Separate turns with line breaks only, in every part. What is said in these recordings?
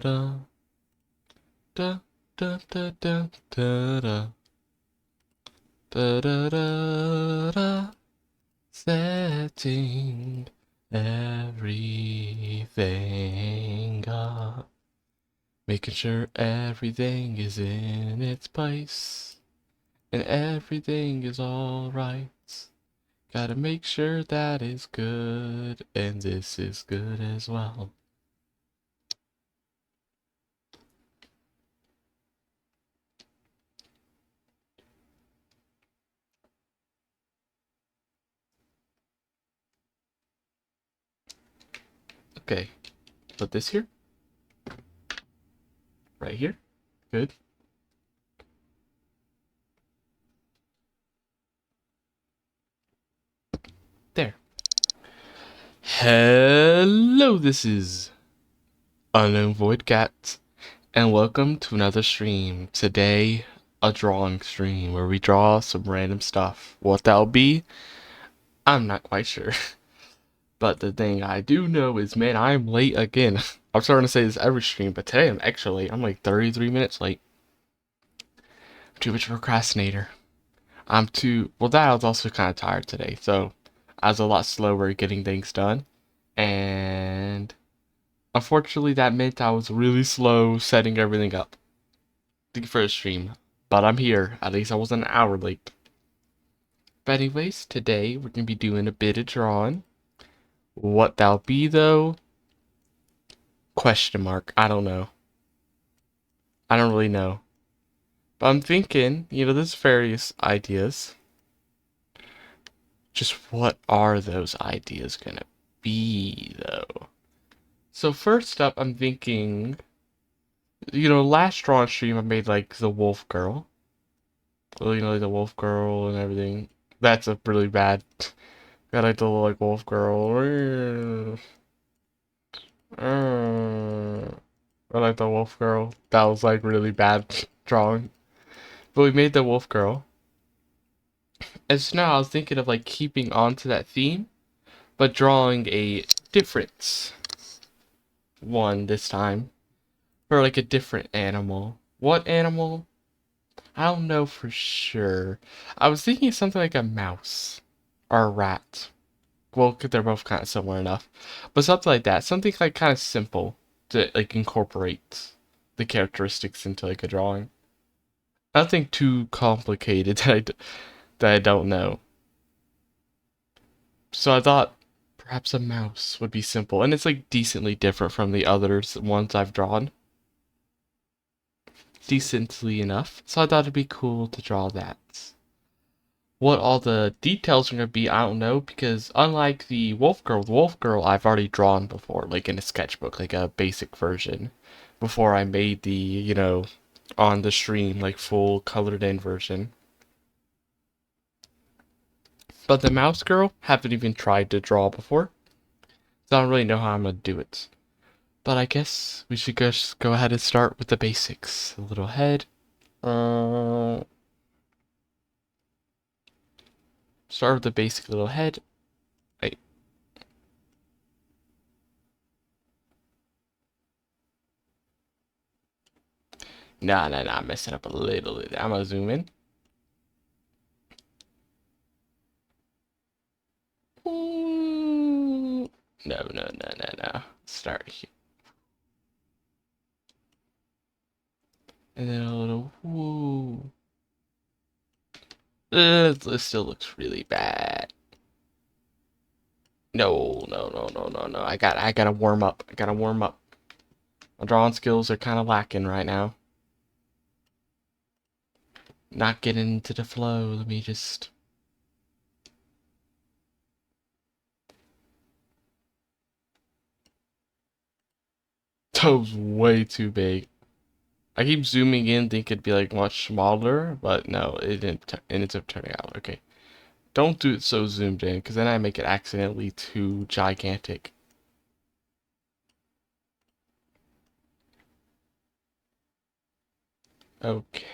da da da da da da da da da da da. Setting everything up, making sure everything is in its place and everything is all right. Gotta make sure that is good, and this is good as well. Okay, put this here, right here. Good. There. Hello, this is Unknown Void Cat, and welcome to another stream. Today, a drawing stream where we draw some random stuff. What that'll be, I'm not quite sure. But the thing I do know is, man, I'm late again. I'm starting to say this every stream, but today I'm extra late. I'm like 33 minutes late. I'm too much of a procrastinator. Well, that I was also kind of tired today, so I was a lot slower getting things done. And unfortunately, that meant I was really slow setting everything up for a stream. But I'm here. At least I wasn't an hour late. But anyways, today we're going to be doing a bit of drawing. What that'll be, though? Question mark. I don't know. I don't really know. But I'm thinking, there's various ideas. Just what are those ideas going to be, though? So first up, I'm thinking, last drawing stream I made like the wolf girl. Well, like the wolf girl and everything. That's a really bad. Got like the little like wolf girl. I like the wolf girl. That was like really bad drawing. But we made the wolf girl. And so now I was thinking of like keeping on to that theme, but drawing a different one this time. For like a different animal. What animal? I don't know for sure. I was thinking something like a mouse or a rat. Well, they're both kind of similar enough, but something like that. Something like kind of simple to like incorporate the characteristics into like a drawing. Nothing too complicated that I don't know. So I thought perhaps a mouse would be simple, and it's like decently different from the others ones I've drawn. Decently enough. So I thought it'd be cool to draw that. What all the details are going to be, I don't know, because unlike the Wolf Girl I've already drawn before, like in a sketchbook, like a basic version, before I made the, on the stream, like full colored in version. But the Mouse Girl, haven't even tried to draw before, so I don't really know how I'm going to do it. But I guess we should just go ahead and start with the basics. A little head. Start with the basic little head. Wait. Nah, I'm messing up a little bit. I'm gonna zoom in. No. Start here. And then a little woo. This still looks really bad. No. I gotta warm up. My drawing skills are kind of lacking right now. Not getting into the flow. Let me just. That was way too big. I keep zooming in, think it'd be like much smaller, but no, it ends up turning out. Okay. Don't do it so zoomed in, because then I make it accidentally too gigantic. Okay.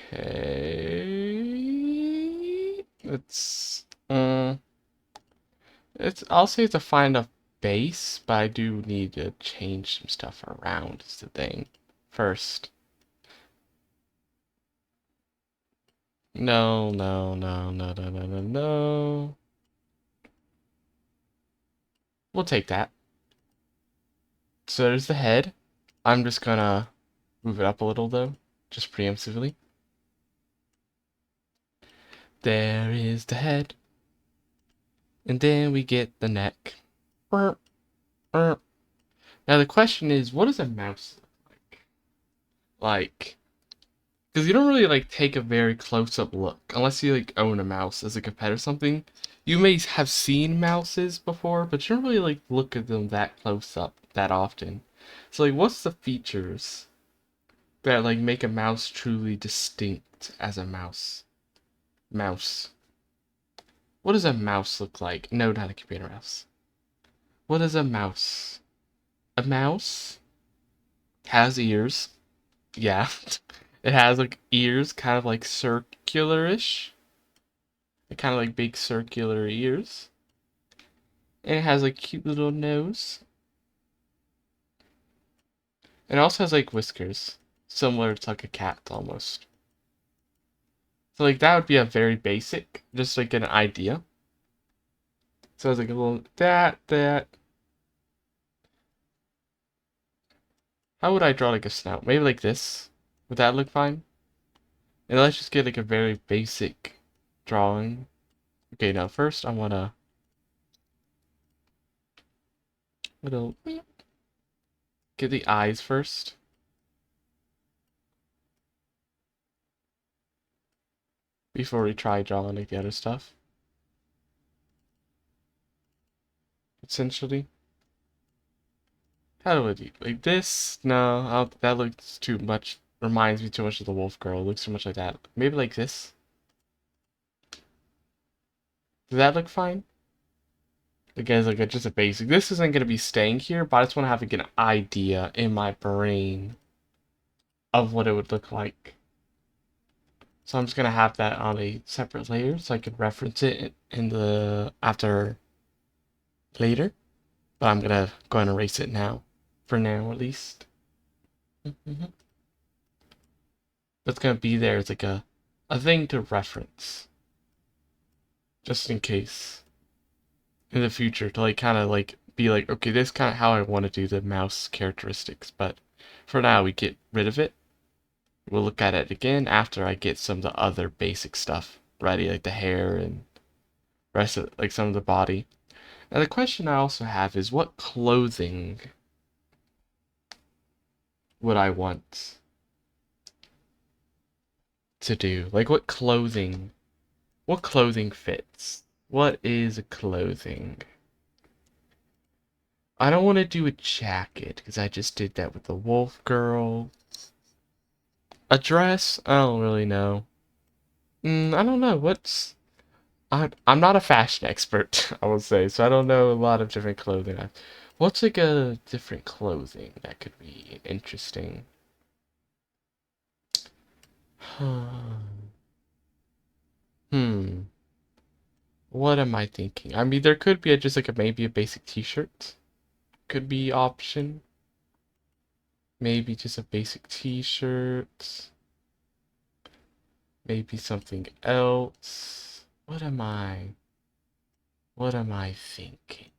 I'll say it's a fine enough base, but I do need to change some stuff around is the thing. first. No, no, no, no, no, no, no, no. We'll take that. So there's the head. I'm just gonna move it up a little though, just preemptively. There is the head. And then we get the neck. Now the question is, what does a mouse look like? Like, because you don't really like take a very close-up look unless you like own a mouse as like a pet or something. You may have seen mouses before, but you don't really like look at them that close up that often. So like, what's the features that like make a mouse truly distinct as a mouse? Mouse. What does a mouse look like? No, not a computer mouse. What is a mouse? A mouse has ears. Yeah. It has like ears, kind of like circular-ish. Kind of like big circular ears. And it has like cute little nose. And it also has like whiskers. Similar to like a cat almost. So like that would be a very basic, just like an idea. So it's like a little that. How would I draw like a snout? Maybe like this. Would that look fine? And let's just get like a very basic drawing. Okay, now first I wanna little get the eyes first. Before we try drawing like the other stuff. Essentially. How do I do like this? No, that looks too much. Reminds me too much of the wolf girl. It looks too much like that. Maybe like this. Does that look fine? Again, it's like just a basic. This isn't gonna be staying here, but I just want to have like an idea in my brain of what it would look like. So I'm just gonna have that on a separate layer so I can reference it in the after later. But I'm gonna go and erase it now, for now at least. That's gonna be there as like a thing to reference, just in case in the future to like kind of like be like, okay, this is kind of how I want to do the mouse characteristics. But for now, we get rid of it. We'll look at it again after I get some of the other basic stuff ready, like the hair and rest of like some of the body. Now the question I also have is, what clothing would I want to do? Like what clothing? What clothing fits? What is clothing? I don't want to do a jacket because I just did that with the wolf girl. A dress? I don't really know. I don't know. I'm not a fashion expert, I will say, so I don't know a lot of different clothing. What's like a different clothing that could be interesting? Hmm. What am I thinking? I mean, there could be just like maybe a basic t-shirt. Could be option. Maybe just a basic t-shirt. Maybe something else. What am I? What am I thinking?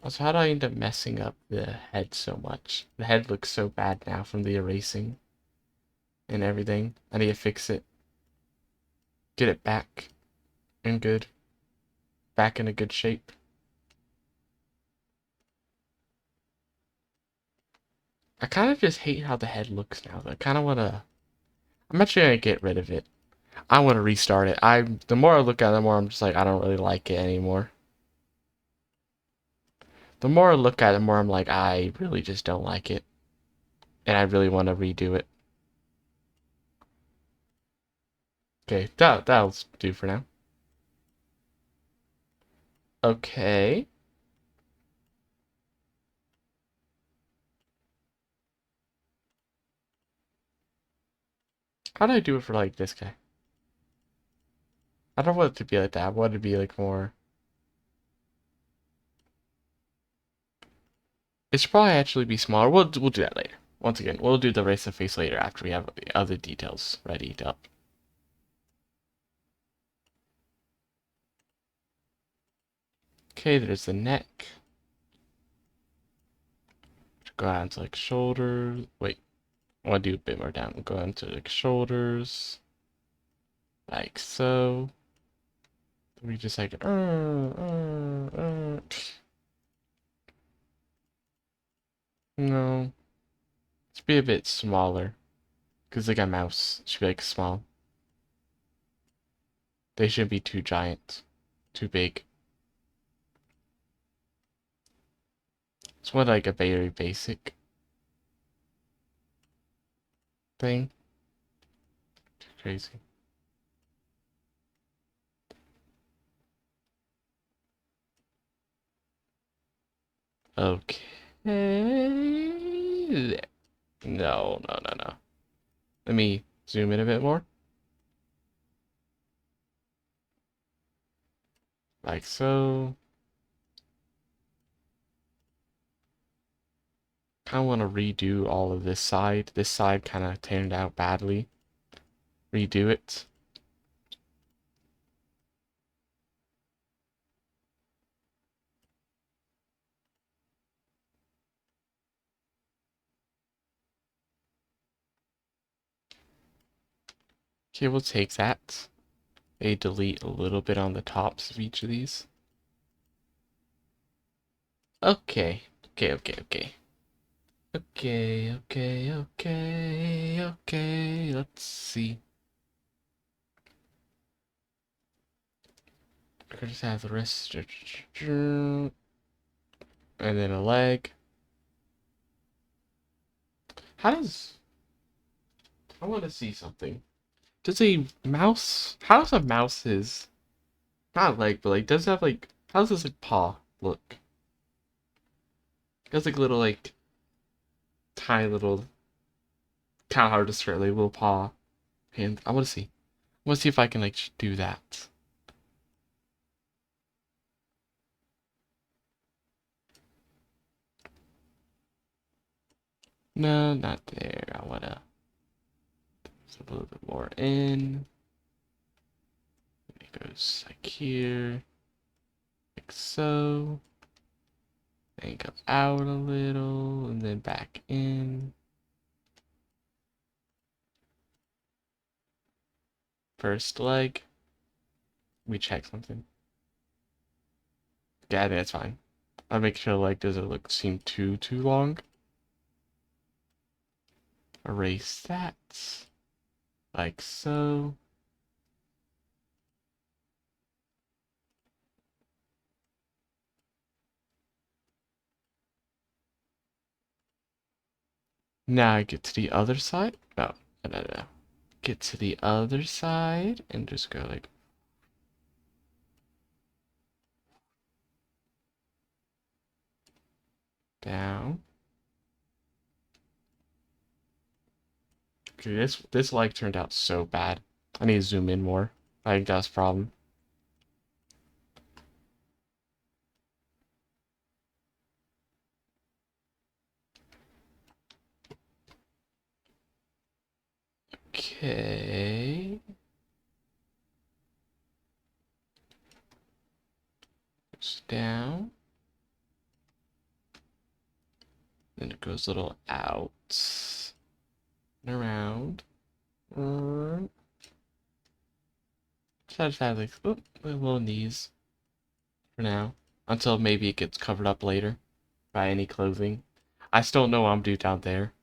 Also, how do I end up messing up the head so much? The head looks so bad now from the erasing and everything. I need to fix it. Get it back in good. Back in a good shape. I kind of just hate how the head looks now. I kind of want to... I'm actually going to get rid of it. I want to restart it. The more I look at it, the more I'm just like, I don't really like it anymore. The more I look at it, the more I'm like, I really just don't like it. And I really want to redo it. Okay, that'll do for now. Okay. How do I do it for like this guy? I don't want it to be like that. I want it to be like more. It should probably actually be smaller. We'll do that later. Once again, we'll do the rest of the face later after we have the other details ready up. Okay, there's the neck. Go down to like shoulders. Wait, I want to do a bit more down. We'll go down to like shoulders, like so. We just like no, should be a bit smaller because like a mouse should be like small. They shouldn't be too giant, too big. It's more like a very basic thing. Too crazy. Okay. No, no, no, no. Let me zoom in a bit more. Like so. Kind of want to redo all of this side. This side kind of turned out badly. Redo it. Okay, we'll take that. A delete a little bit on the tops of each of these. Okay. Okay, okay, okay. Okay, okay, okay, okay. Let's see. I could just have the wrist. And then a leg. How does... I want to see something. Does a mouse... How does a mouse's... Not leg, but like, does it have like... How does this like paw look? It has like little like... Tiny little... Kind of hard to describe, like little paw. And I want to see. I want to see if I can like do that. No, not there. I want to... A little bit more in. It goes like here, like so. Then go out a little, and then back in. First leg. We check something. Yeah, I think that's fine. I'll make sure the leg doesn't seem too long. Erase that. Like so. Now I get to the other side. No, no, no, no. Get to the other side and just go like down. Okay, this leg turned out so bad. I need to zoom in more. I think that's a problem. Okay. Goes down. Then it goes a little out and around. So I just have like little knees for now. Until maybe it gets covered up later by any clothing. I still don't know what I'm doing down there.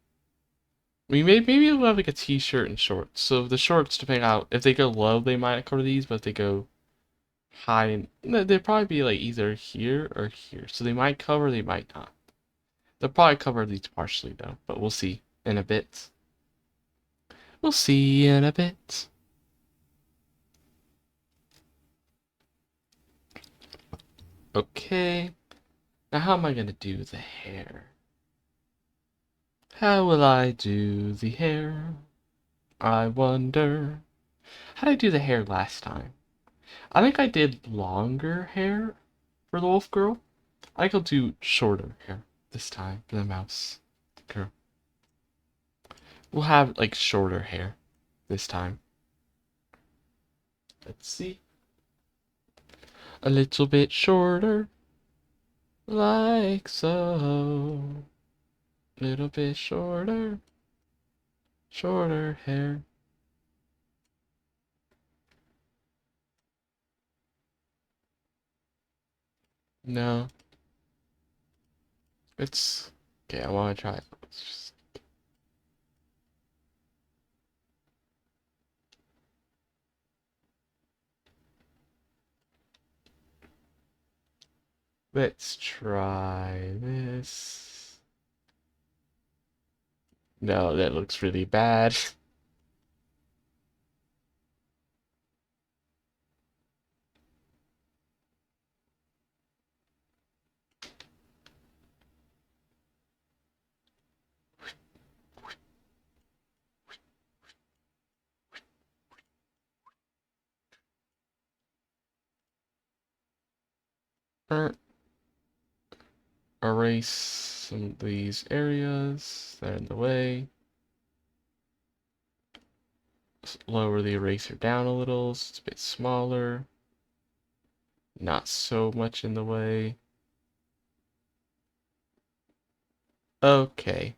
I mean, maybe we'll have like a t-shirt and shorts. So the shorts, depending on if they go low, they might cover these, but if they go high, and they'd probably be like either here or here. So they might cover, they might not. They'll probably cover these partially though, but we'll see in a bit. We'll see in a bit. Okay. Now how am I gonna do the hair? How will I do the hair? I wonder. How did I do the hair last time? I think I did longer hair for the wolf girl. I think I'll do shorter hair. this time for the mouse. Girl. We'll have like shorter hair this time. Let's see. A little bit shorter. Like so. Little bit shorter. Shorter hair. No. It's okay, I wanna try it. Let's try this. No, that looks really bad. Erase some of these areas that are in the way. Lower the eraser down a little so it's a bit smaller. Not so much in the way. Okay.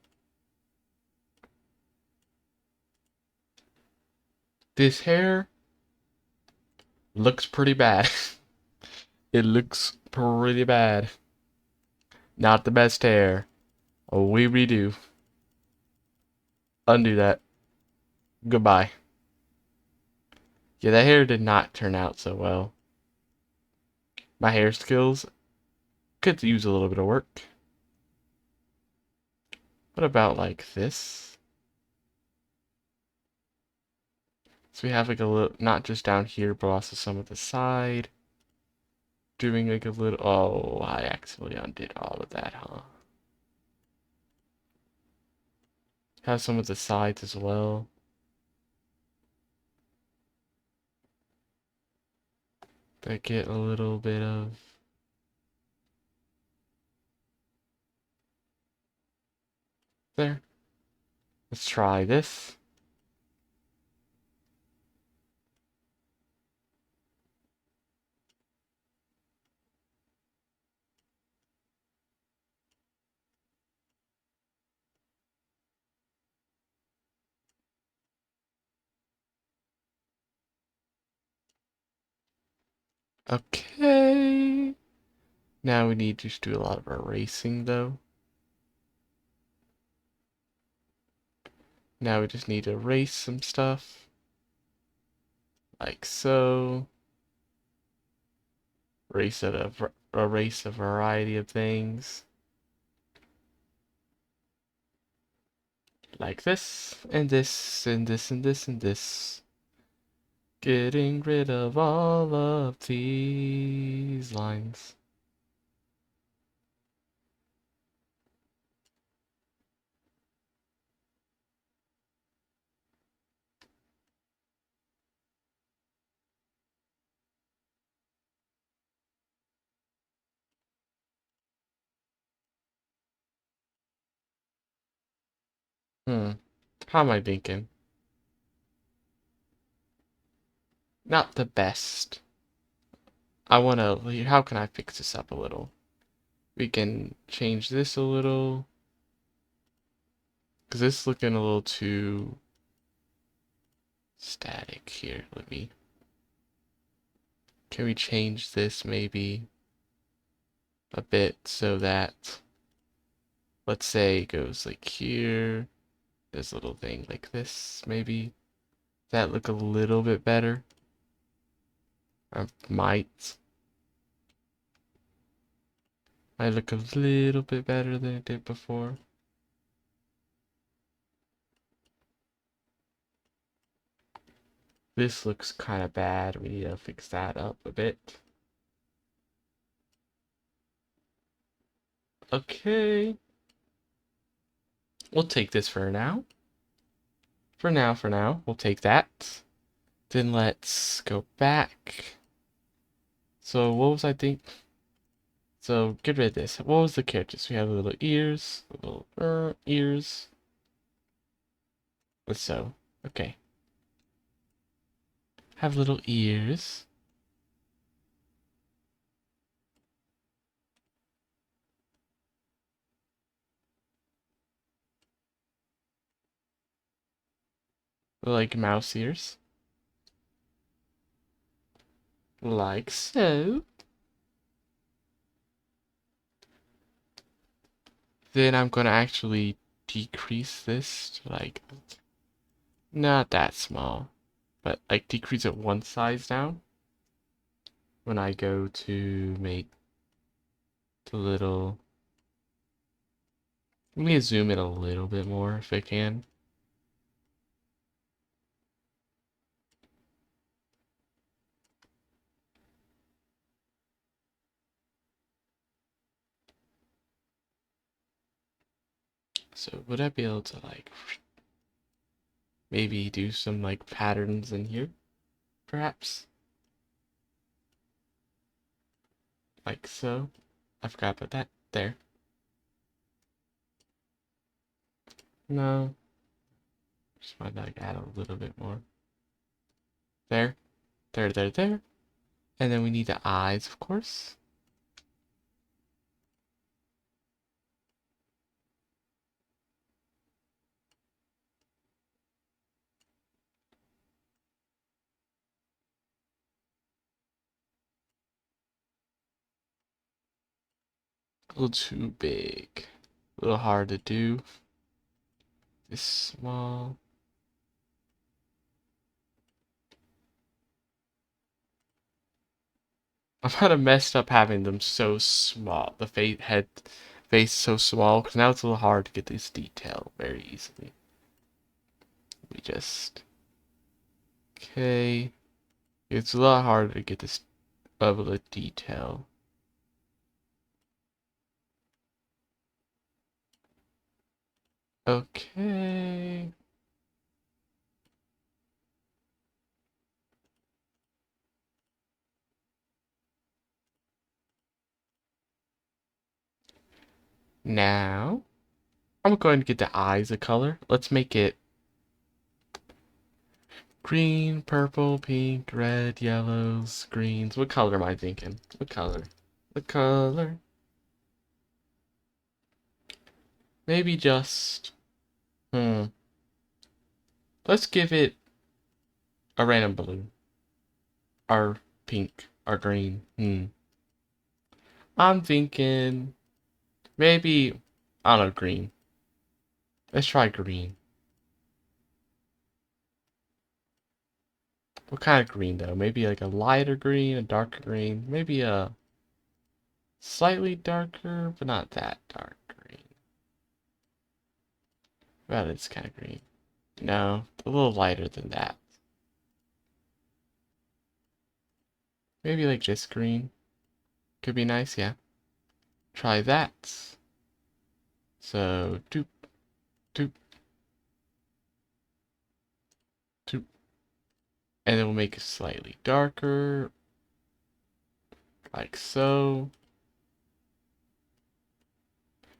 This hair looks pretty bad. It looks pretty bad. Not the best hair. We redo. Undo that. Goodbye. Yeah, that hair did not turn out so well. My hair skills could use a little bit of work. What about like this? So we have like a little, not just down here, but also some of the side. Doing like a little, oh, I accidentally undid all of that, huh? Have some of the sides as well. That get a little bit of there. Let's try this. Okay. Now we need to just do a lot of erasing though. Now we just need to erase some stuff. Like so. Erase a variety of things. Like this, and this, and this, and this, and this. Getting rid of all of these lines. How am I thinking? Not the best. How can I fix this up a little? We can change this a little. Because this is looking a little too static here. Can we change this maybe a bit so that, let's say it goes like here. This little thing like this, maybe. That look a little bit better. Might look a little bit better than it did before. This looks kind of bad. We need to fix that up a bit. Okay. We'll take this for now. For now, we'll take that. Then let's go back. So what was I think? So get rid of this. What was the characters? We have little ears, little ears. Let's so. Okay. Have little ears. Like mouse ears. Like so. Then I'm gonna actually decrease this to like not that small, but like decrease it one size down when I go to make the little. Let me zoom in a little bit more if I can. So would I be able to like maybe do some like patterns in here, perhaps? Like so. I forgot about that. There. No. Just want to like add a little bit more. There. There. And then we need the eyes, of course. A little too big. A little hard to do. This small. I'm kind of messed up having them so small. The face so small, because now it's a little hard to get this detail very easily. We just. Okay. It's a lot harder to get this level of detail. Okay. Now, I'm going to get the eyes a color. Let's make it green, purple, pink, red, yellows, greens. What color am I thinking? What color? What color? Maybe just, hmm. Let's give it a random blue. Or pink. Or green. I'm thinking maybe, I don't know, green. Let's try green. What kind of green though? Maybe like a lighter green, a darker green, maybe a slightly darker, but not that dark green. Well, it's kind of green. No, a little lighter than that. Maybe like this green. Could be nice, yeah. Try that. So, doop, doop, doop. And then we'll make it slightly darker. Like so.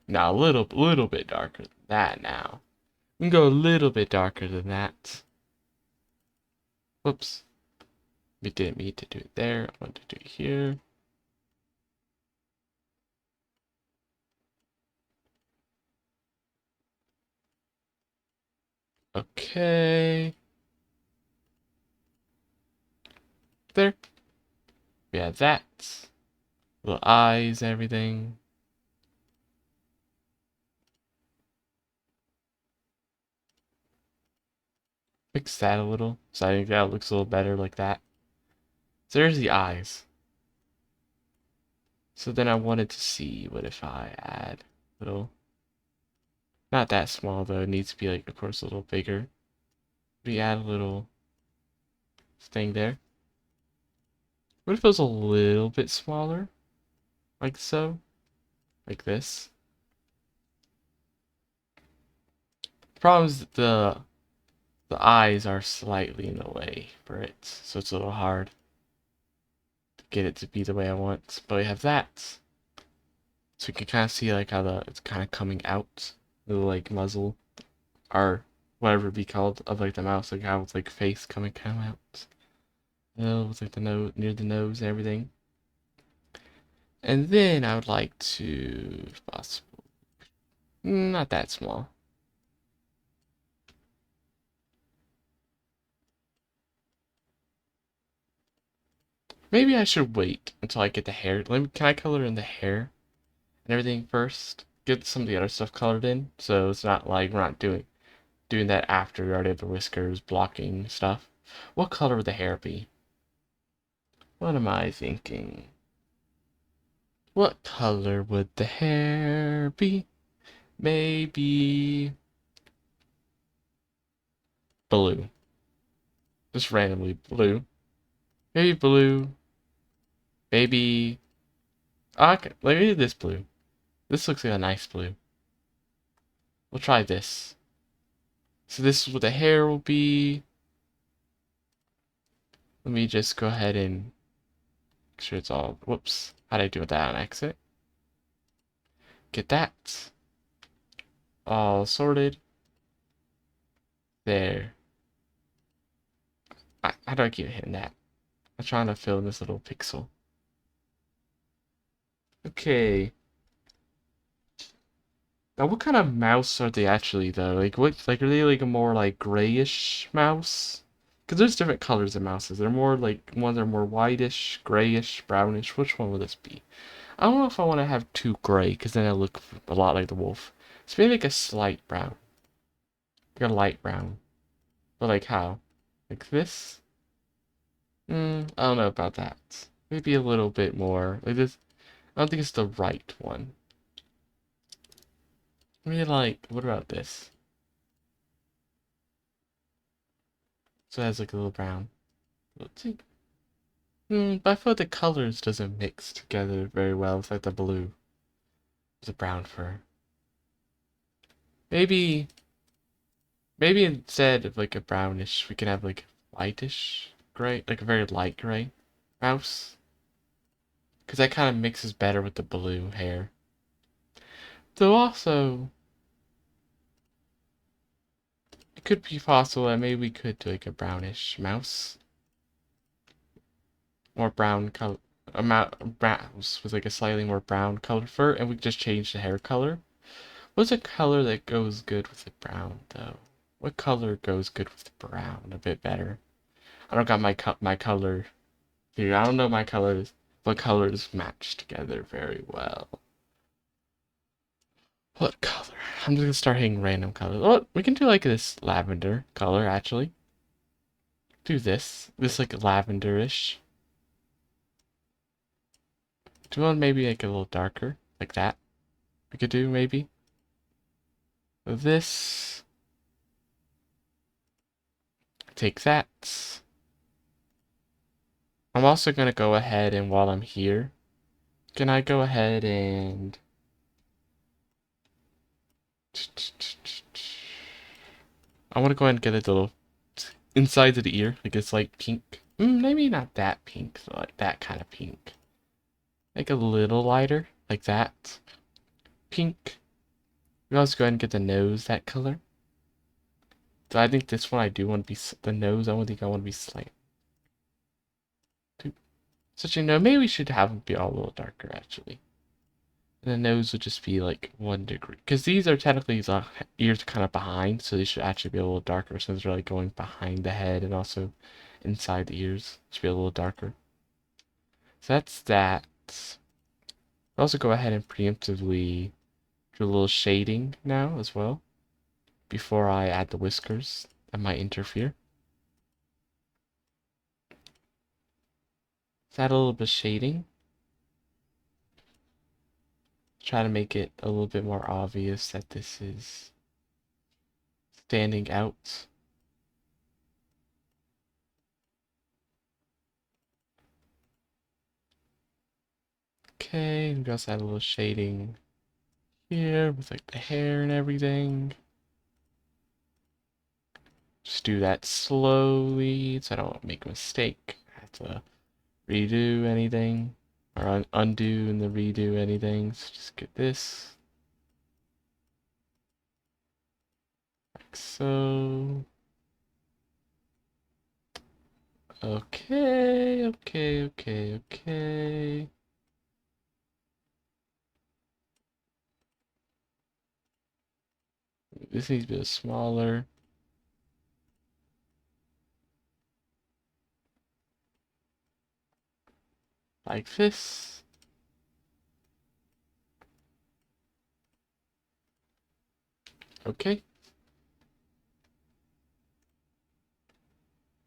Now a little bit darker than that now. We can go a little bit darker than that. Whoops. We didn't mean to do it there. I want to do it here. Okay. There. We have that. Little eyes, everything. Fix that a little. So I think that looks a little better like that. So there's the eyes. So then I wanted to see what if I add little, not that small though, it needs to be like of course a little bigger. We add a little thing there. What if it was a little bit smaller? Like so? Like this? The problem is that the eyes are slightly in the way for it, so it's a little hard to get it to be the way I want. But we have that. So you can kind of see like how it's kind of coming out, the like muzzle or whatever it be called of like the mouse, like how it's like face coming kind of out. It's like the nose near the nose and everything. And then I would like to, if possible, not that small. Maybe I should wait until I get the hair. Can I color in the hair and everything first? Get some of the other stuff colored in, so it's not like we're not doing that after we already have the whiskers blocking stuff. What color would the hair be? What am I thinking? What color would the hair be? Maybe blue. Just randomly blue. Maybe blue. Maybe. Okay, maybe this blue. This looks like a nice blue. We'll try this. So this is what the hair will be. Let me just go ahead and make sure it's all. Whoops. How did I do that on exit? Get that all sorted. There. How do I keep hitting that? I'm trying to fill in this little pixel. Okay. Now, what kind of mouse are they actually, though? Like, are they like a more like grayish mouse? Because there's different colors of mouses. They're more like, ones are more whitish, grayish, brownish. Which one would this be? I don't know if I want to have too gray, because then I look a lot like the wolf. So maybe like a slight brown. Like a light brown. But like how? Like this? I don't know about that. Maybe a little bit more. Like this. I don't think it's the right one. Maybe like, what about this? So it has like a little brown. Let's see. But I feel like the colors doesn't mix together very well with like the blue. It's a brown fur. Maybe, maybe instead of like a brownish, we can have like whitish gray, like a very light gray mouse. Because that kind of mixes better with the blue hair. Though also, it could be possible that maybe we could do like a brownish mouse. More brown color, mouse with like a slightly more brown colored fur, and we could just change the hair color. What's a color that goes good with the brown, though? What color goes good with brown a bit better? I don't got my color here. I don't know my colors. What colors match together very well? What color? I'm just gonna start hitting random colors. Oh, we can do like this lavender color, actually. Do this. This like lavenderish. Do you want maybe like a little darker? Like that? We could do maybe. This. Take that. I'm also going to go ahead and while I'm here, can I go ahead and I want to go ahead and get a little inside of the ear, like it's like pink. Maybe not that pink, like that kind of pink. Like a little lighter, like that. Pink. We also go ahead and get the nose that color. So I think this one I do want to be the nose. I don't think I want to be slight. So you know, maybe we should have them be all a little darker actually. And the nose would just be like 1 degree. Because these are technically, the ears are kind of behind, so they should actually be a little darker since they're like going behind the head and also inside the ears. Should be a little darker. So that's that. I'll also go ahead and preemptively do a little shading now as well. Before I add the whiskers that might interfere. Let's add a little bit of shading. Try to make it a little bit more obvious that this is standing out. Okay, we also add a little shading here with like the hair and everything. Just do that slowly so I don't make a mistake. I have to redo anything. or undo and the redo anything. So just get this like so. Okay, okay, okay, okay. This needs to be smaller. Like this. Okay.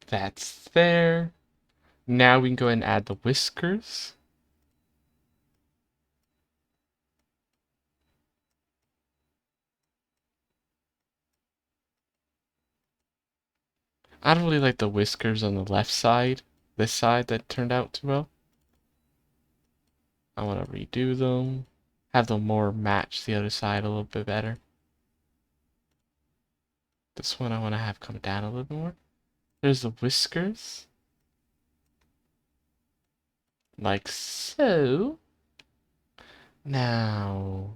That's there. Now we can go ahead and add the whiskers. I don't really like the whiskers on the left side. This side that turned out too well. I want to redo them. Have them more match the other side a little bit better. This one I want to have come down a little bit more. There's the whiskers. Like so. Now.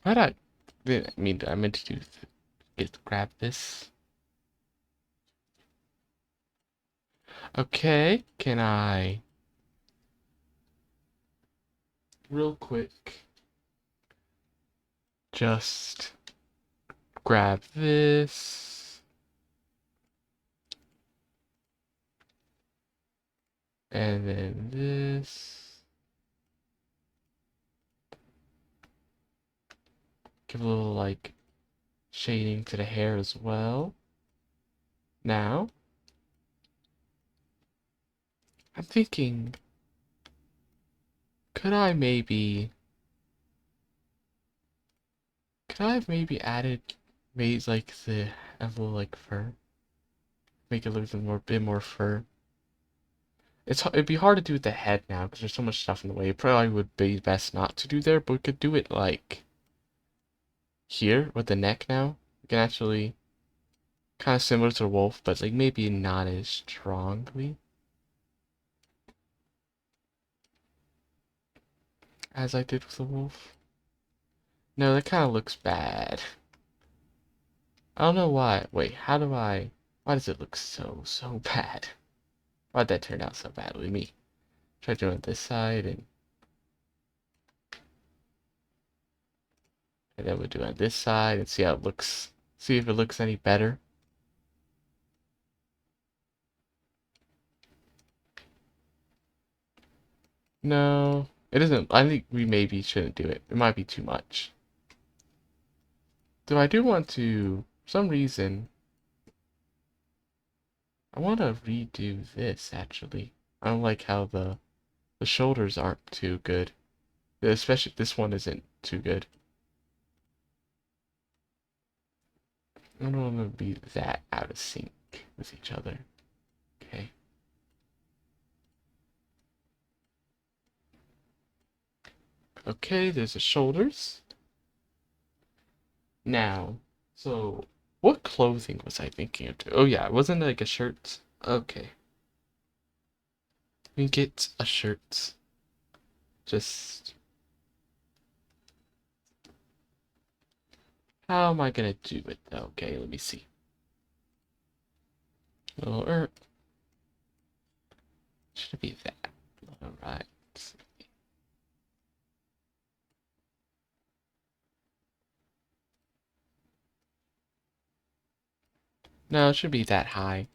What I mean, I meant to do grab this. Okay, can I real quick just grab this and then this. Give a little like shading to the hair as well. Now, I'm thinking, could I have maybe made like a little like fur, make it look a bit more fur. It'd be hard to do with the head now because there's so much stuff in the way. It probably would be best not to do there, but we could do it like here with the neck now. We can actually kind of similar to the wolf, but like maybe not as strongly as I did with the wolf. No, that kind of looks bad. I don't know why. Wait, why does it look so bad? Why'd that turn out so badly? Me. Try doing it this side and then we'll do it on this side and see how it looks. See if it looks any better. No, it isn't. I think we maybe shouldn't do it. It might be too much. Though I do want to, for some reason, I want to redo this actually. I don't like how the shoulders aren't too good. Especially this one isn't too good. I don't want to be that out of sync with each other. Okay. Okay, there's the shoulders. Now, so what clothing was I thinking of? Oh yeah, wasn't it like a shirt? Okay. We get a shirt. Just how am I gonna do it though? Okay, let me see. Little should it be that? Alright. No, it should be that high.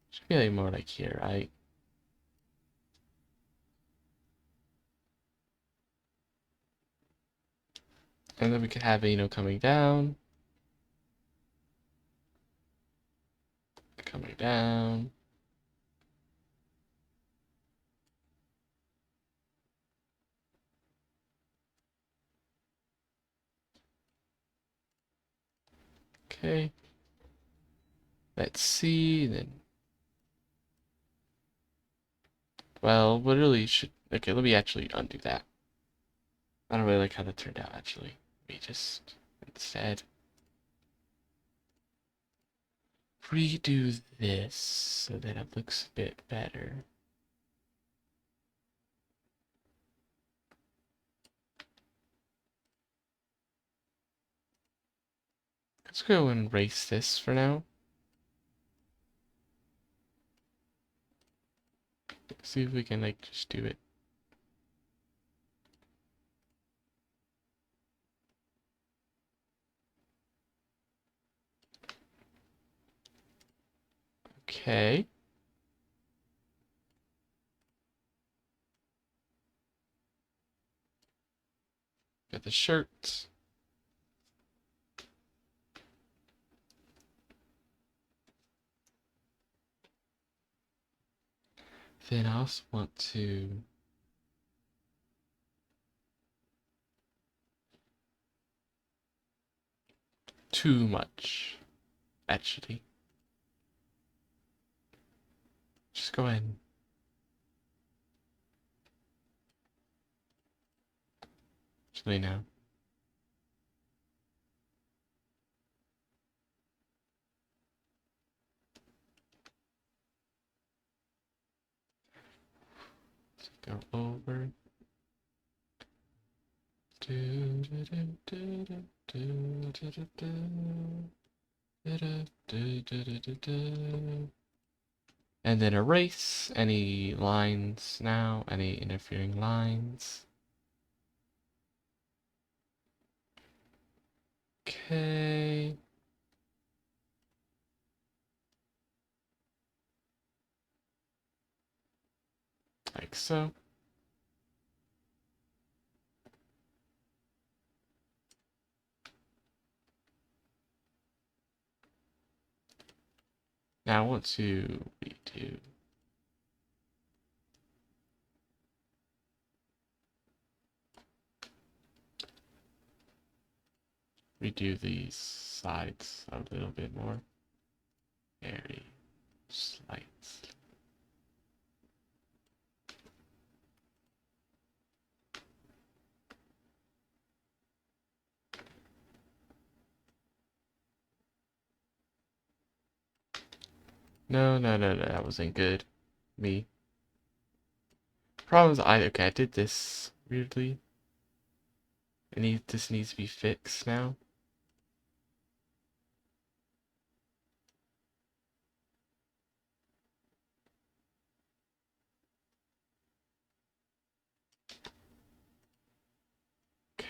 Should be like more like here, right? And then we could have it, coming down. Coming down. Okay. Let's see, then. Well, what really should... Okay, let me actually undo that. I don't really like how that turned out, actually. Let me just... Instead... redo this so that it looks a bit better. Let's go and erase this for now. See if we can like just do it. Okay. Got the shirt. Then I also want to too much, actually. Just go ahead and actually no. Let's go over. And then erase any lines now, any interfering lines. Okay. Like so. Now I want to redo these sides a little bit more. Very slight. No, that wasn't good. Me. Problem is, okay, I did this weirdly. This needs to be fixed now.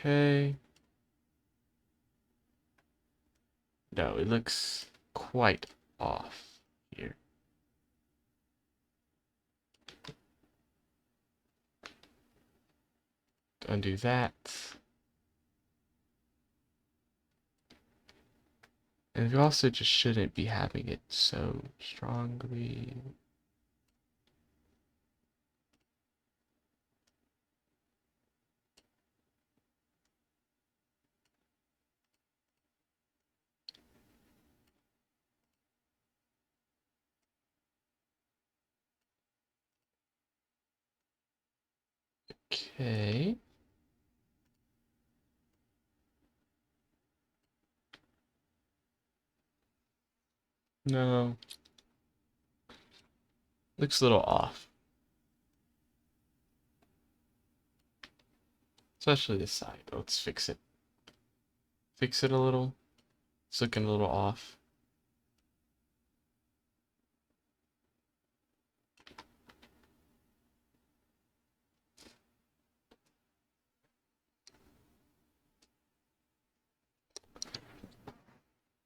Okay. No, it looks quite off here. Undo that. And we also just shouldn't be having it so strongly. Okay. No. Looks a little off. Especially this side. Let's fix it. Fix it a little. It's looking a little off.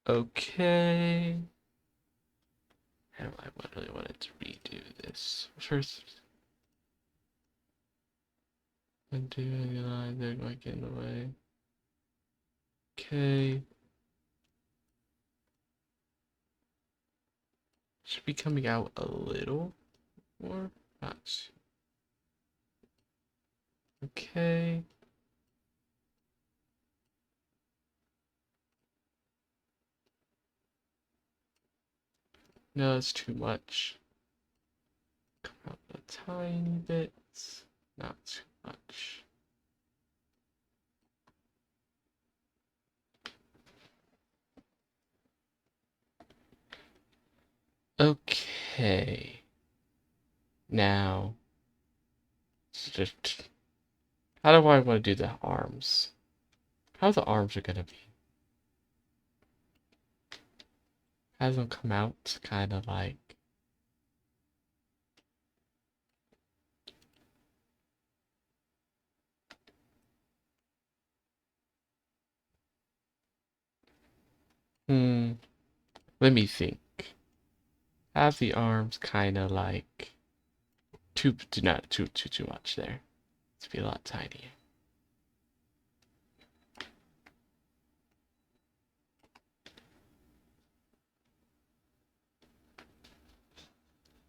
Okay. How do I really wanted to redo this? First, undo any line, they're going to get in the way. Okay. Should be coming out a little more. Not. Okay. No, it's too much. Come out a tiny bit. Not too much. Okay. Now, just how do I want to do the arms? How the arms are gonna be? Has them come out kind of like. Hmm. Let me think. Have the arms kind of like do not too much there. Let's be a lot tinier.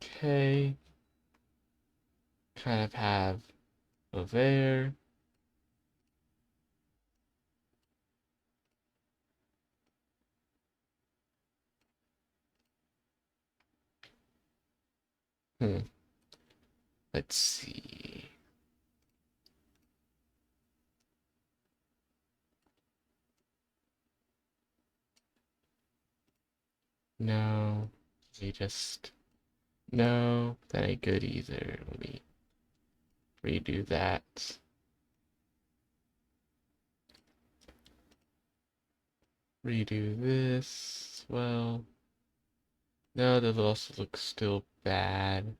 Okay. Kind of have a there. Hmm. Let's see. No. We just. No, that ain't good either. Let me redo that. Redo this. Well, no, that also looks still bad.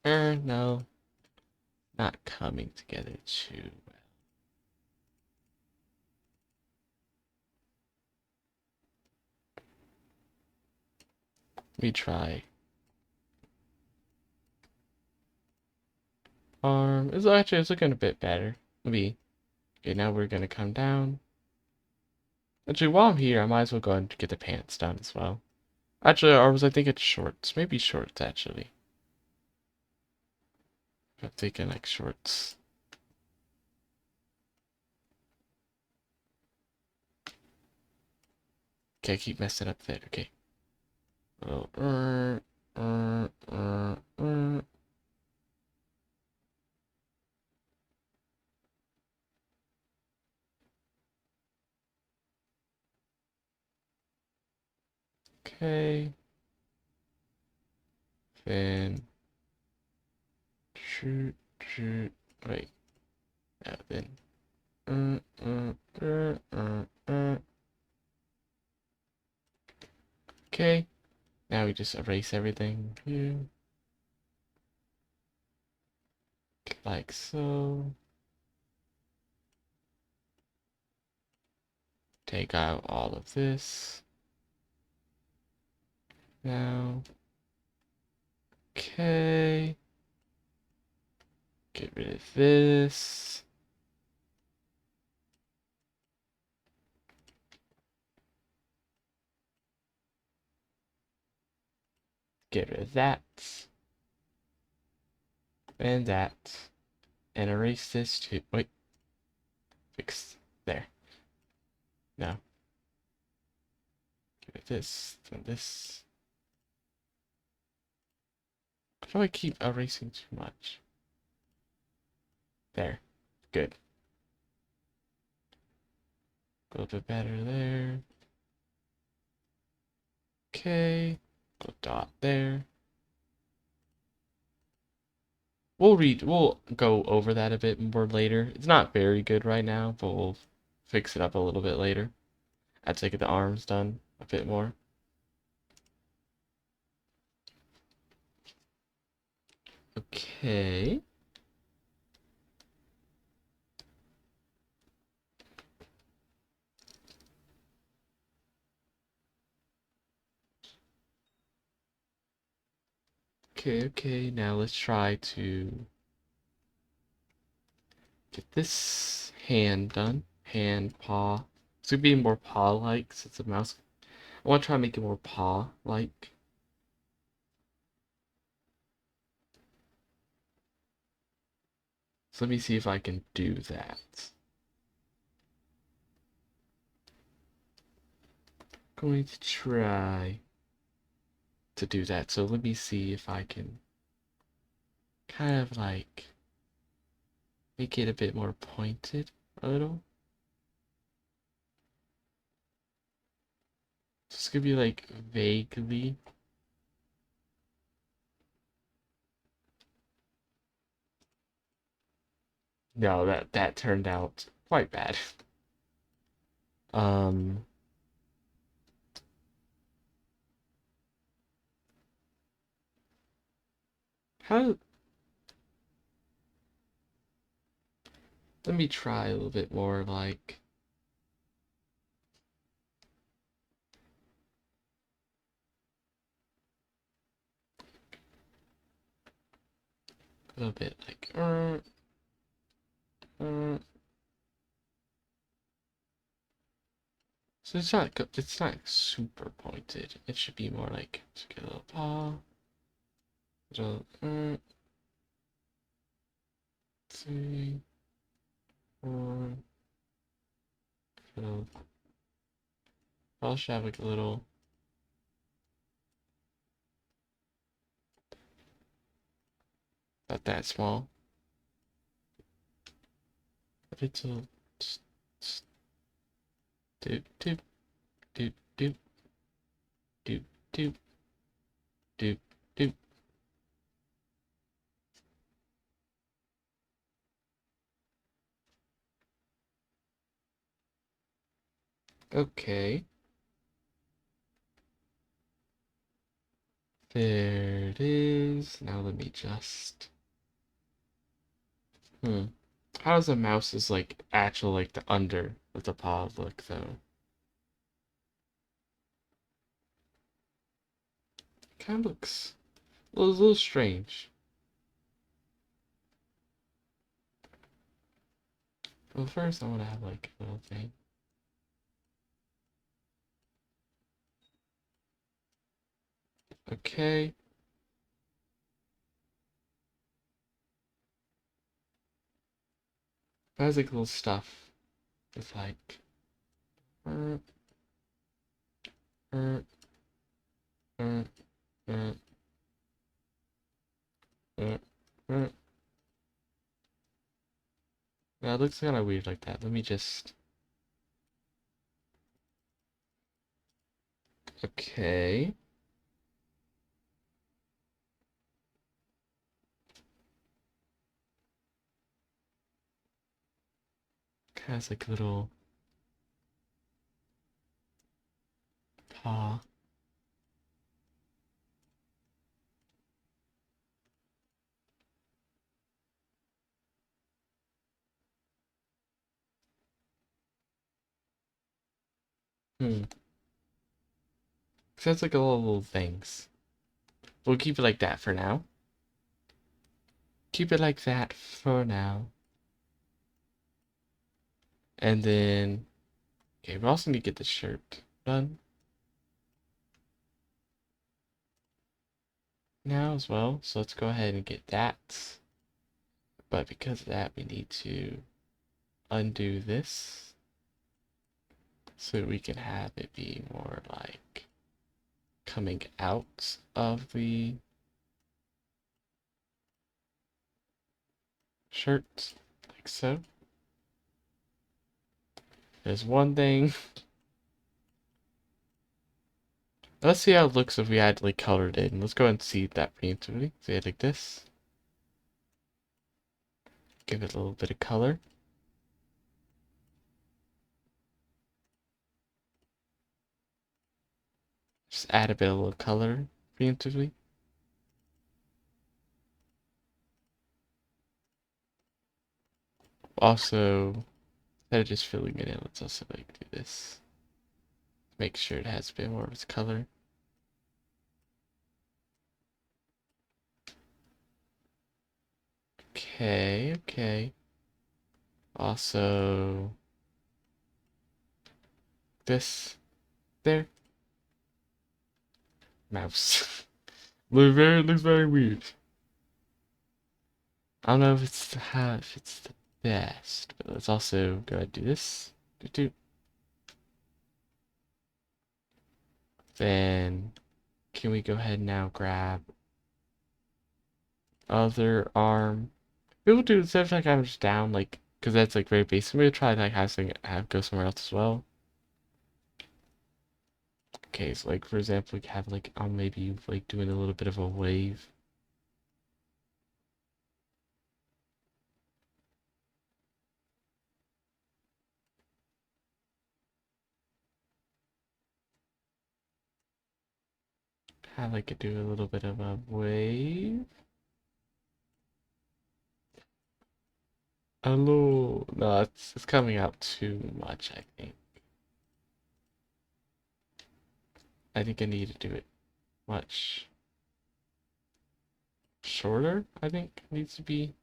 No, not coming together too well. Let me try. It's looking a bit better. Maybe. Okay, now we're gonna come down. Actually, while I'm here, I might as well go ahead and get the pants done as well. Actually, or was I thinking shorts? Maybe shorts, actually. I'm thinking like shorts. Okay, I keep messing up there. Okay. Oh, okay. Then shoot, shoot. Wait. Now then. Uh, uh, Okay. Now we just erase everything here. Like so. Take out all of this. Now. Okay. Get rid of this. Get rid of that. And that. And erase this too. Wait. Fix. There. No. Get rid of this. Then this. How do I keep erasing too much? There. Good. A little bit better there. Okay. Go dot there. We'll go over that a bit more later. It's not very good right now, but we'll fix it up a little bit later. I'd say get the arms done a bit more. Okay. Okay. Now let's try to get this hand done. Hand, paw. It's gonna be more paw-like since it's a mouse. I want to try to make it more paw-like. So let me see if I can do that. Going to try to do that. So let me see if I can kind of like make it a bit more pointed a little. This could be like vaguely. No, that turned out quite bad. Um, how? Let me try a little bit more like a little bit like uh. So it's not super pointed. It should be more like just get a little paw, little 3, 4, little. Probably should have like a little. Not that small. But it's a doop doop doop doop doop doop doop doop. Okay. There it is. Now let me just. How does a mouse's like actual like the under of the paw look though? Kind of looks a little strange. Well, first I want to have like a little thing. Okay. It has like little stuff. It's like. Uh, uh, uh, uh, uh, uh. Yeah, it looks kind of weird like that. Let me just. Okay. Has like a little paw. So it's like a little things. We'll keep it like that for now. Keep it like that for now. And then, okay, we also need to get the shirt done now as well. So let's go ahead and get that. But because of that, we need to undo this so we can have it be more like coming out of the shirt, like so. There's one thing. Let's see how it looks if we had like colored it. And let's go ahead and see that preemptively. So yeah, like this. Give it a little bit of color. Just add a bit of little color preemptively. Also, instead of just filling it in, let's also like do this. Make sure it has a bit more of its color. Okay, okay. Also, this there. Mouse. Looks very weird. I don't know if it's the best, but let's also go ahead and do this. Then can we go ahead and now grab other arm? We'll do instead of like I'm just down like because that's like very basic. We'll try like have go somewhere else as well. Okay, so like for example, you have like maybe like doing a little bit of a wave. Have like it do a little bit of a wave. Hello. No, it's coming out too much, I think. I think I need to do it much shorter, I think needs to be.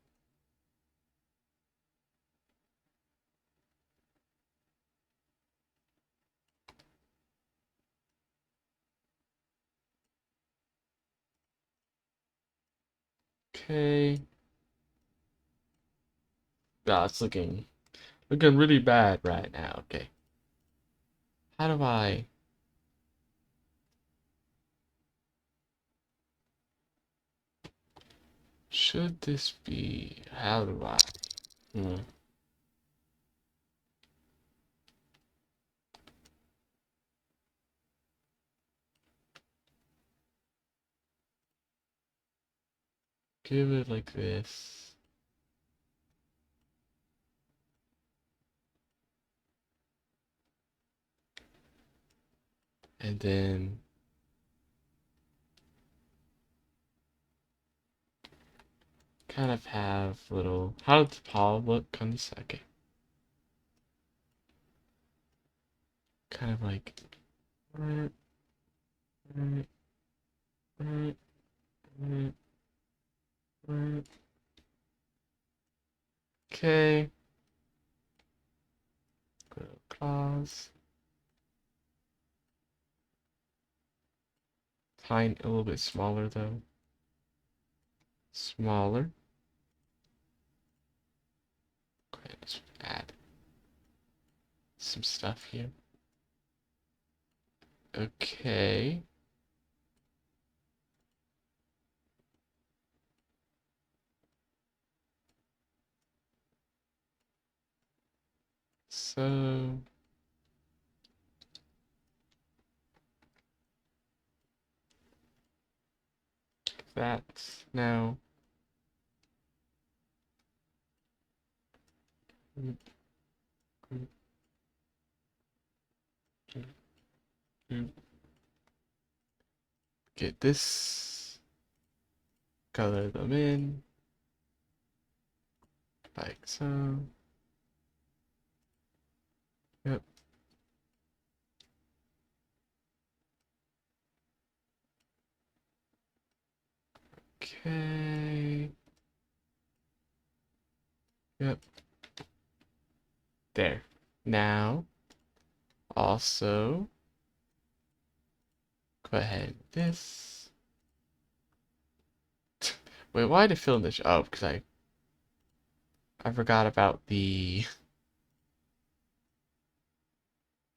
Okay. Ah, it's looking really bad right now. Okay. How do I should this be how do I hmm. Give it like this. And then kind of have little how does the paw look on this okay. Kind of like okay. Little claws. Tiny a little bit smaller though. Smaller. Go ahead, let's add some stuff here. Okay. So that's now get this, color them in like so. Yep. Okay. Yep. There. Now, also, go ahead. This. Wait, why did I fill in this? Oh, because I forgot about the.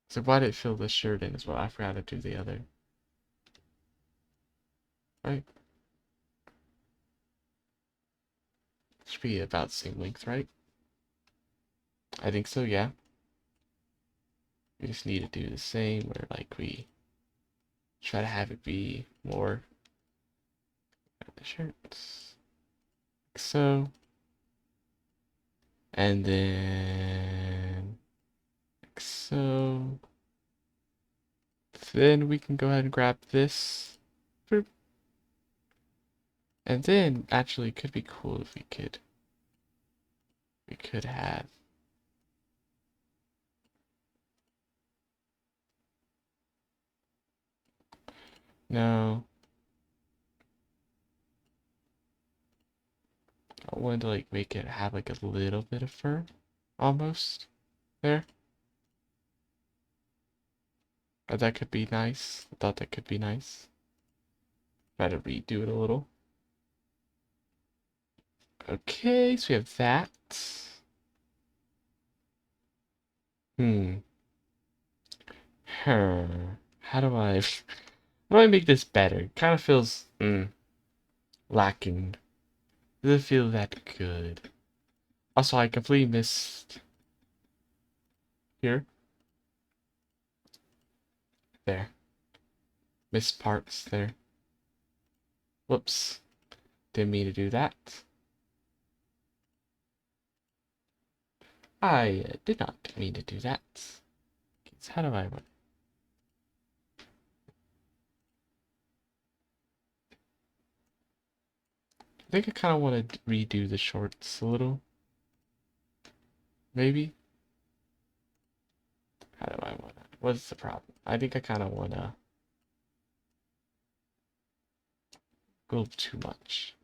So why did it fill this shirt in as well? I forgot to do the other. Right. Should be about the same length, right? I think so. Yeah. We just need to do the same, where like we try to have it be more. The shirts. Like so. And then like so. Then we can go ahead and grab this. Boop. And then actually it could be cool if we could have no. I wanted to like make it have like a little bit of fur almost there. That could be nice. I thought that could be nice. Try to redo it a little. Okay, so we have that. Hmm. How do I how do I make this better? Kind of feels lacking. Doesn't feel that good. Also, I completely missed here. There. missed parts there. Whoops. Didn't mean to do that. I did not mean to do that. Okay, so how do I... I think I kind of want to redo the shorts a little. Maybe? How do I want to... What's the problem? I think I kind of want to go too much.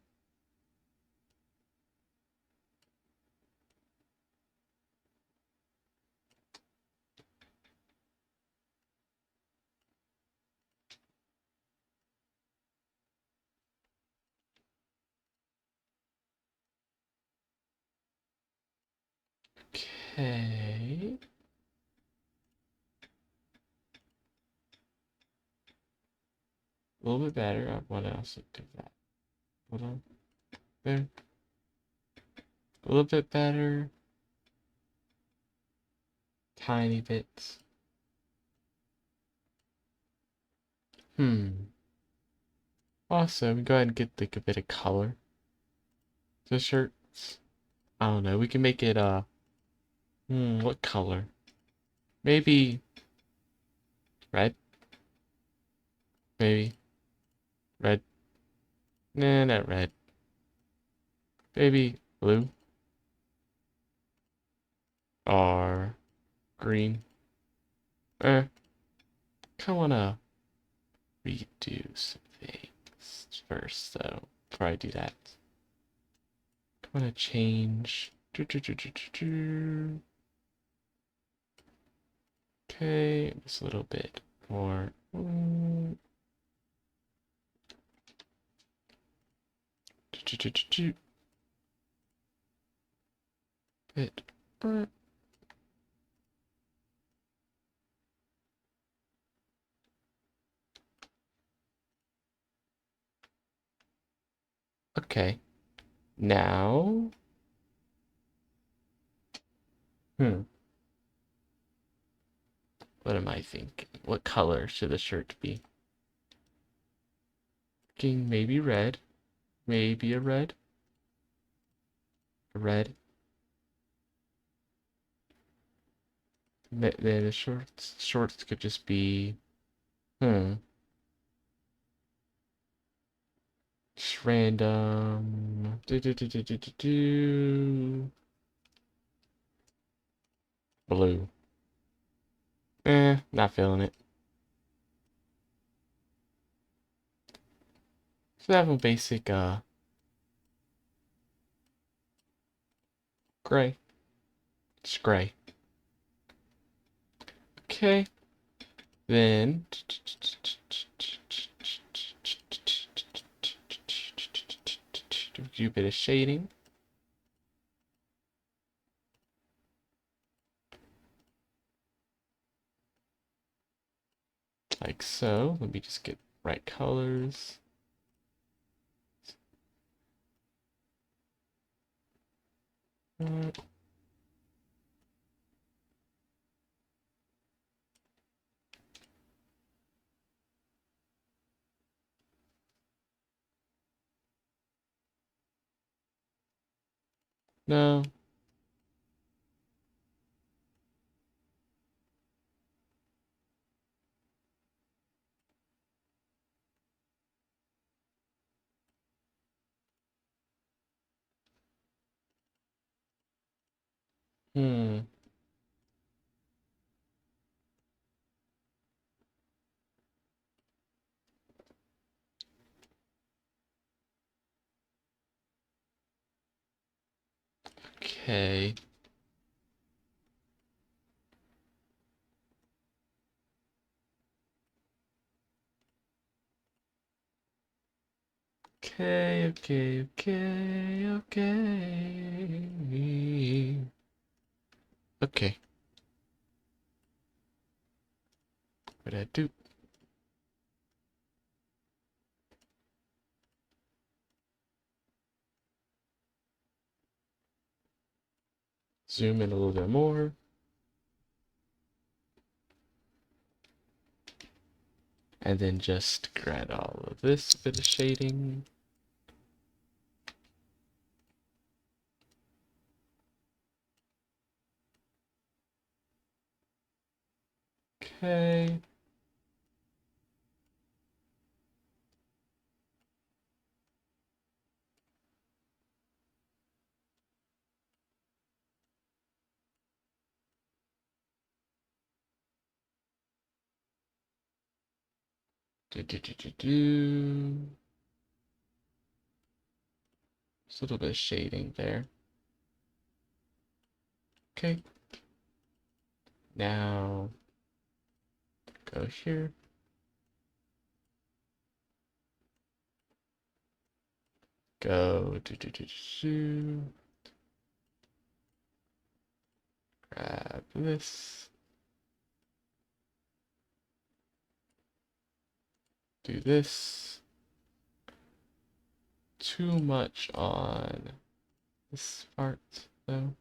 Okay. A little bit better. I want to also do that. Hold on. There. A little bit better. Tiny bits. Also, we go ahead and get like a bit of color to the shirts. I don't know. We can make it what color? Maybe red. Maybe red. Nah, not red. Maybe blue or green. Kind of wanna redo some things first, though. Before I do that, I wanna change. Okay, just a little bit more. Bit. Okay. Now. What am I thinking? What color should the shirt be? Thinking maybe red. Maybe a red. A red. Then the shorts could just be just random. Blue. Not feeling it. So have a basic gray. It's gray. Okay. Then do a bit of shading. Like so. Let me just get right colors. No. Okay. Okay. Okay. What I do? Zoom in a little bit more. And then just grab all of this bit of shading. Okay. Just a little bit of shading there. Okay. Now go here. Go grab this. Do this. Too much on this part though.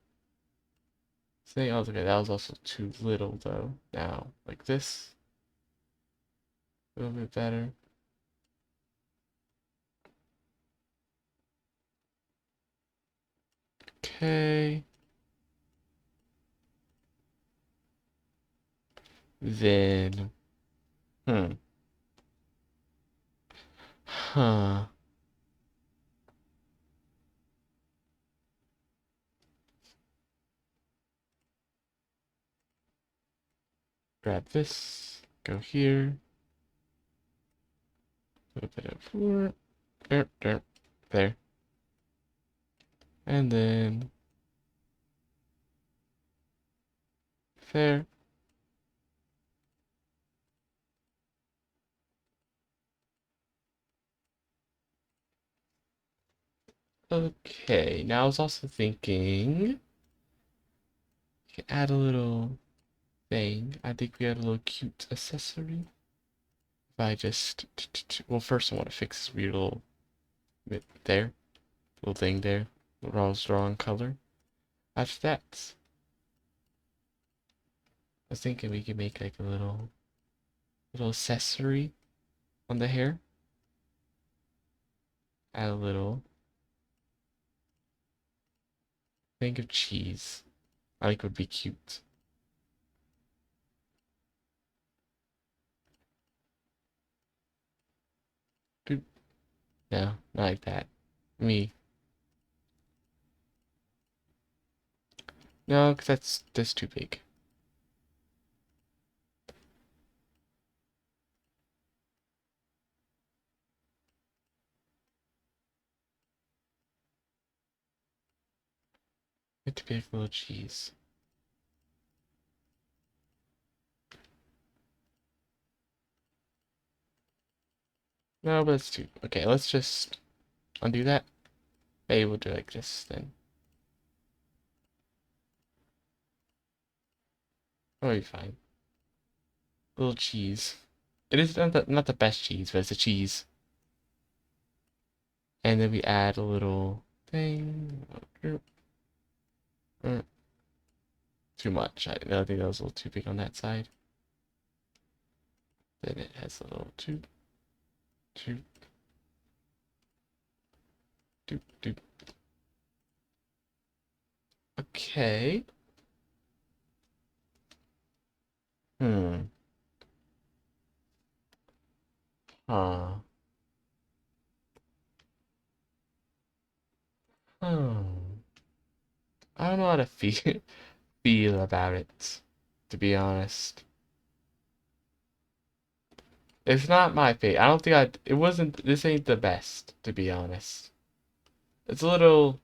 Say, oh, okay, that was also too little though. Now, like this, a little bit better. Okay. Then, huh. Grab this, go here. A little bit of there. And then there. Okay, now I was also thinking you can add a little thing. I think we had a little cute accessory. If I just, well, first I want to fix this weird little bit there, little thing there, where I was drawing color. After that, I was thinking we could make like a little accessory on the hair. Add a little thing of cheese. I think would be cute. Boop. No, not like that. Me. No, because that's too big. Too big for little cheese. No, but it's too. Okay, let's just undo that. Maybe we'll do like this then. That'll be fine. Little cheese. It is not the best cheese, but it's a cheese. And then we add a little thing. Too much. I think that was a little too big on that side. Then it has a little two. Doop. Okay. Hmm. Huh. Hmm. I don't know how to feel about it, to be honest. It's not my fate. I don't think it wasn't, this ain't the best, to be honest. It's a little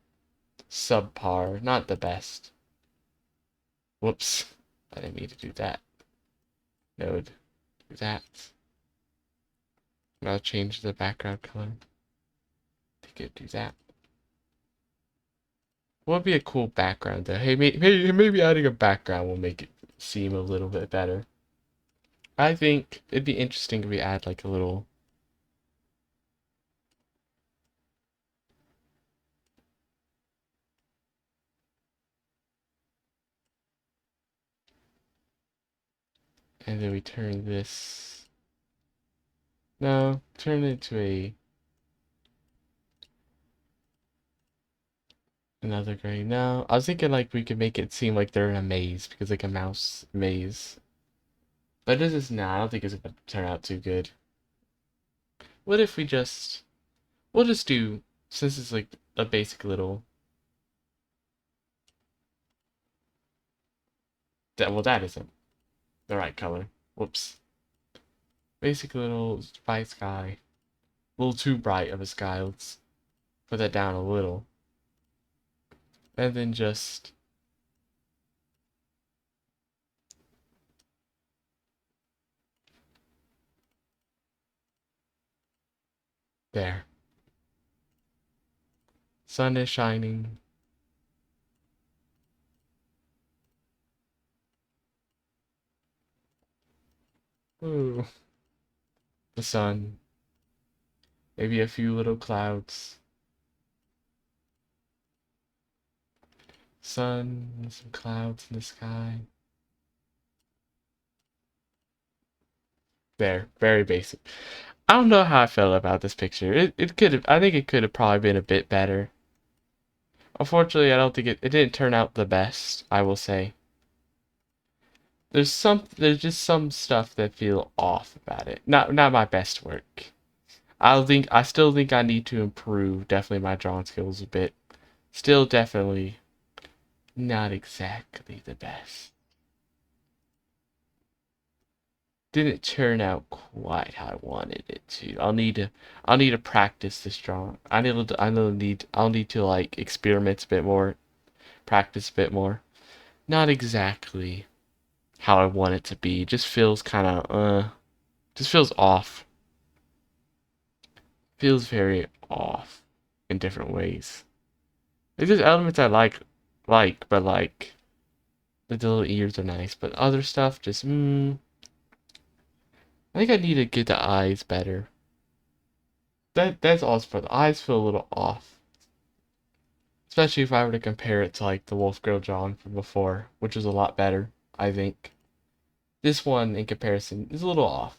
subpar, not the best. Whoops. I didn't mean to do that. No, do that. I'll change the background color. I think it'd do that. What would be a cool background though? Hey, maybe adding a background will make it seem a little bit better. I think it'd be interesting if we add like a little. And then we turn this No, turn it into another gray. No, I was thinking like we could make it seem like they're in a maze because like a mouse maze. But this is not. I don't think it's gonna turn out too good. What if we'll just do, since it's like a basic little that isn't the right color. Whoops. Basic little bright sky. A little too bright of a sky. Let's put that down a little. And then just there. Sun is shining. Ooh. The sun. Maybe a few little clouds. Sun and some clouds in the sky. There. Very basic. I don't know how I felt about this picture. It could have, I think it could have probably been a bit better. Unfortunately, I don't think it didn't turn out the best, I will say. There's just some stuff that feel off about it. Not my best work. I still think I need to improve definitely my drawing skills a bit. Still definitely not exactly the best. Didn't turn out quite how I wanted it to. I'll need to practice this drawing. I'll need to like experiment a bit more, practice a bit more. Not exactly how I want it to be. Just feels kind of just feels off. Feels very off in different ways. There's just elements I but like the little ears are nice, but other stuff just I think I need to get the eyes better. That's also for the eyes feel a little off. Especially if I were to compare it to like the Wolf Girl drawing from before, which was a lot better, I think. This one in comparison is a little off.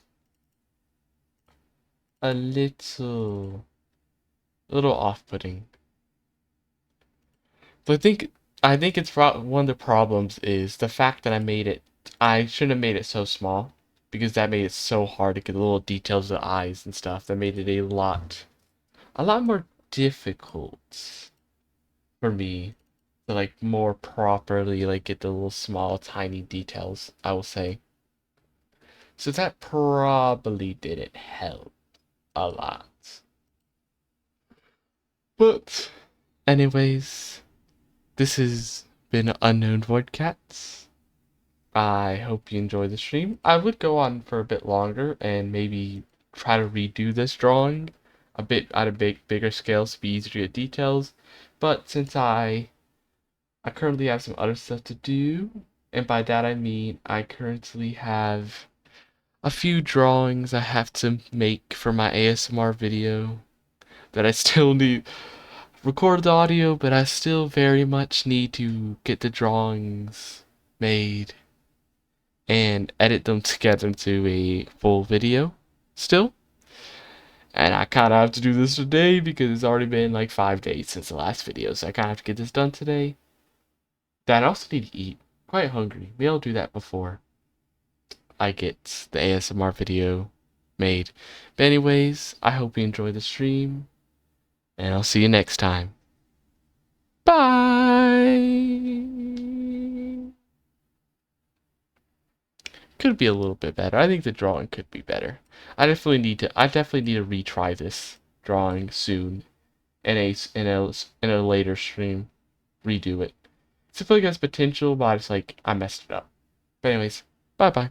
A little off-putting. But I think it's one of the problems is the fact that I shouldn't have made it so small because that made it so hard to get the little details of the eyes and stuff. That made it a lot more difficult for me to like more properly like get the little small tiny details, I will say. So that probably didn't help a lot. But anyways, this has been Unknown Void Cats. I hope you enjoyed the stream. I would go on for a bit longer and maybe try to redo this drawing a bit at a bigger scale to be easier to get details. But since I currently have some other stuff to do, and by that I mean I currently have a few drawings I have to make for my ASMR video that I still need record the audio, but I still very much need to get the drawings made and edit them together into a full video still. And I kind of have to do this today because it's already been like 5 days since the last video, so I kind of have to get this done today. Then I also need to eat. Quite hungry. Maybe I'll do that before I get the ASMR video made. But anyways, I hope you enjoy the stream, and I'll see you next time. Bye! Could be a little bit better. I think the drawing could be better. I definitely need to retry this drawing soon in a later stream. Redo it. So I feel like it has potential, but I messed it up. But anyways, bye bye.